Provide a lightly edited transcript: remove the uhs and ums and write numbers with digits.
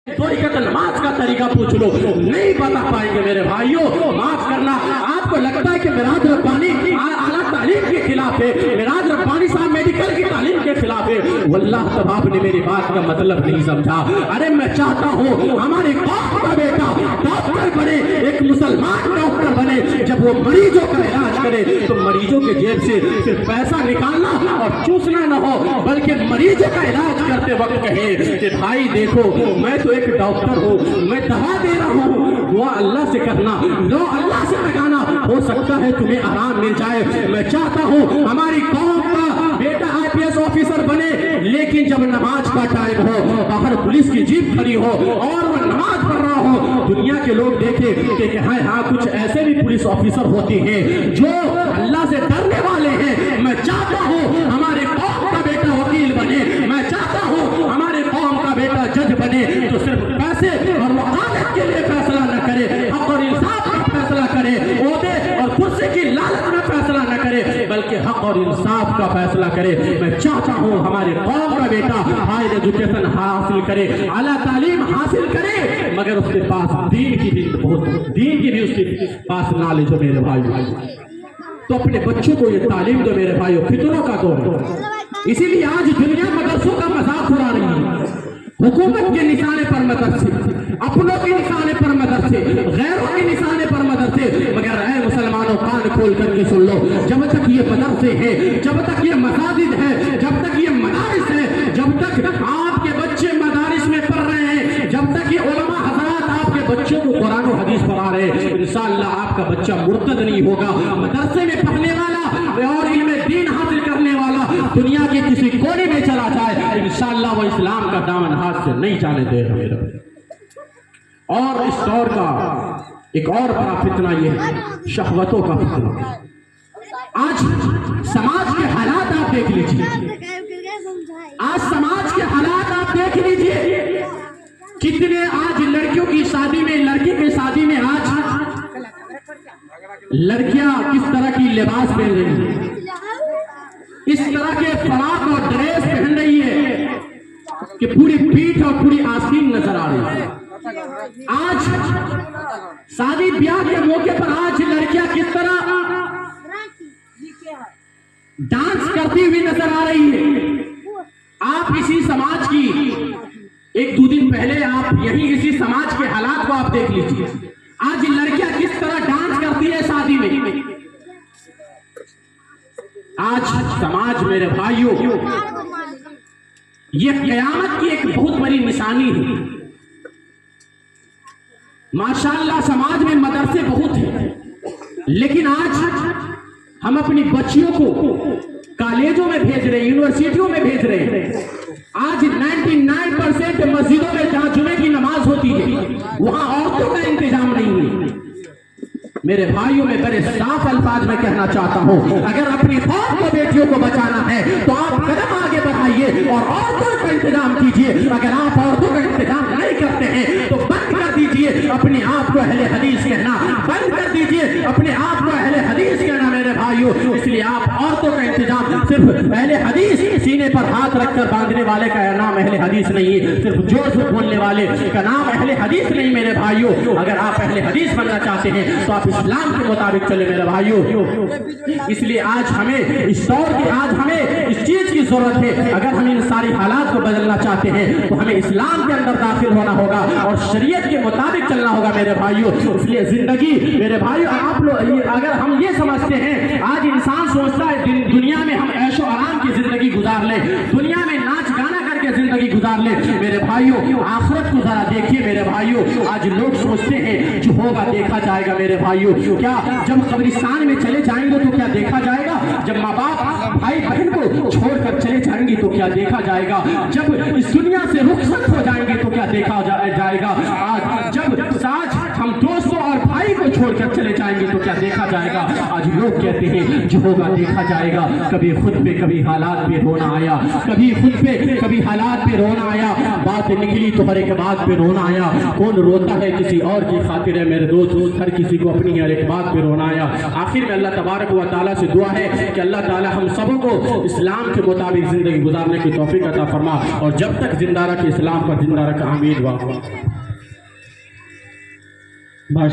दो रकात नमाज का तरीका पूछ लो, नहीं बता पाएंगे मेरे भाइयों। माफ करना, आपको लगता है कि मिराज रब्बानी आला तालीम के खिलाफ है, मिराज रब्बानी साहब मेडिकल की तालीम के खिलाफ है। वल्लाह तब आपने मेरी बात का मतलब नहीं समझा। अरे मैं चाहता हूँ हमारे कौम का बेटा डॉक्टर बने, एक मुसलमान डॉक्टर बने। जब वो मरीजों का इलाज करे तो मरीजों के जेब से सिर्फ पैसा निकालना और चूसना न हो, बल्कि मरीजों का इलाज करते वक्त कहे कि भाई देखो मैं तो एक डॉक्टर हूँ, मैं दवा दे रहा हूँ, दुआ अल्लाह से करना, लो अल्लाह से लगाना, हो सकता है तुम्हें आराम मिल जाए। मैं चाहता हूँ हमारी कौम का बेटा IPS ऑफिसर बने, लेकिन जब नमाज का टाइम हो, बाहर पुलिस की जीप खड़ी हो और वो नमाज पढ़ रहा हो, दुनिया के लोग देखे कि हाँ कुछ ऐसे भी पुलिस ऑफिसर होते हैं जो अल्लाह से डरने वाले हैं। मैं चाहता हूँ हमारे कौम का बेटा वकील बने, मैं चाहता हूँ हमारे कौम का बेटा जज बने, तो सिर्फ पैसे और वकालत के लिए फैसला न करे, हक और इंसाफ का फैसला करे, ओहदे और कुर्सी की लालच में फैसला न करे, बल्कि हक और इंसाफ का फैसला करे। मैं चाहता हूँ हमारे कौम का बेटा हायर एजुकेशन हासिल करे, आला तालीम हासिल करे, मगर उसके पास दीन की भी उसके पास नॉलेज हो मेरे भाई। तो अपने बच्चों को ये तालीम दो मेरे भाइयों, फितरों का दौर है। इसीलिए आज दुनिया मदरसों का मजाक उड़ा रही है, हुकूमत के निशाने पर मदरसे, अपनों के निशाने पर मदरसे, गैरों के निशाने पर मदरसे। मगर ऐ मुसलमानों कान खोल करके सुन लो, जब तक ये मदरसे हैं, जब तक ये मसाजिद है, जब तक ये मदारिस है, जब तक आपके बच्चे मदारिस में पढ़ रहे हैं, जब तक ये उलमा हज़रात आपके बच्चों को कुरान और हदीस पढ़ा रहे हैं, इंशाअल्लाह आपका बच्चा मुर्तद नहीं होगा। मदरसे में पढ़ने वाला और इल्म दीन हासिल करने वाला दुनिया के किसी कोने में चला जाए, इंशाअल्लाह वो इस्लाम का दामन हाथ से नहीं जाने देगा मेरा। और इस दौर का एक और बड़ा फितना ये है शहवतों का फितना। आज समाज के हालात आप देख लीजिए, आज समाज के हालात आप देख लीजिए, कितने आज लड़कियों की शादी में, लड़के की शादी में आज लड़कियां किस तरह की लिबास पहन रही है, इस तरह के फ्रॉक और ड्रेस पहन रही है कि पूरी पीठ और पूरी आस्तीन नजर आ रही है। आज शादी ब्याह के मौके पर आज लड़कियां किस तरह डांस करती हुई नजर आ रही है। आप इसी समाज की एक दो दिन पहले आप यही इसी समाज के हालात को आप देख लीजिए, आज लड़कियां किस तरह डांस करती है शादी में। आज समाज मेरे भाइयों ये क़यामत की एक बहुत बड़ी निशानी है। माशाअल्लाह समाज में मदरसे बहुत हैं, लेकिन आज हम अपनी बच्चियों को कॉलेजों में भेज रहे हैं, यूनिवर्सिटियों में भेज रहे हैं। आज 99% मस्जिदों में जहां जुमे की नमाज होती है वहां औरतों का इंतजाम नहीं है। मेरे भाइयों में बड़े साफ अल्फाज में कहना चाहता हूं, अगर अपनी कौम को बेटियों को बचाना है तो आप कदम आगे बढ़ाइए और औरतों का इंतजाम कीजिए। अगर आप औरतों का इंतजाम नहीं करते हैं तो बंद कर दीजिए अपने आप को अहले हदीस कहना, बंद कर दीजिए अपने आप को अहले हदीस कहना मेरे भाइयों। इसलिए आप औरतों का इंतजाम सिर्फ अहले हदीस, सीने पर हाथ रखकर बांधने वाले का नाम अहले हदीस नहीं है, सिर्फ जोर से बोलने वाले का नाम अहले हदीस नहीं मेरे भाइयों। अगर आप अहले हदीस बनना चाहते हैं तो आप इस्लाम के मुताबिक चले मेरे भाइयों। इसलिए आज हमें इस दौर की, आज हमें इस चीज की जरूरत है। अगर हम इन सारी हालात को बदलना चाहते हैं तो हमें इस्लाम के अंदर दाखिल होना होगा और शरीयत के मुताबिक चलना होगा मेरे भाइयों। इसलिए जिंदगी मेरे भाइयों, आप लोग अगर हम ये समझते हैं, आज इंसान सोचता है दुनिया में हम ऐशो आराम की जिंदगी गुजार लें, दुनिया में नाच गाना करके जिंदगी गुजार ले। मेरे भाइयों आखिरत को जरा देखिए मेरे भाइयों। आज लोग सोचते हैं जो होगा देखा जाएगा मेरे भाइयों। क्या जब कब्रिस्तान में चले जाएंगे तो क्या देखा जाएगा? जब माँ बाप भाई बहन को छोड़कर चले जाएंगे तो क्या देखा जाएगा? जब इस दुनिया से रुखसत हो जाएंगे तो क्या देखा जाएगा? आज जब साथ हम दोस्तों और भाई को छोड़कर चले जाएंगे तो क्या देखा जाएगा? आज लोग कहते हैं जो होगा देखा जाएगा। कभी खुद पे कभी हालात पे रोना आया, कभी खुद पे कभी हालात पे रोना आया, बात निकली तो हर एक बात पे रोना आया। कौन रोता है किसी और की खातिर है मेरे दोस्त, हर किसी को अपनी हर एक बात पे रोना आया। आखिर में अल्लाह तबारक व तआला से दुआ है कि अल्लाह ताला हम सबों को इस्लाम के मुताबिक जिंदगी गुजारने की तौफीक अता फरमा और जब तक जिंदा रखे इस्लाम पर जिंदा रखे। आमीन। वाह।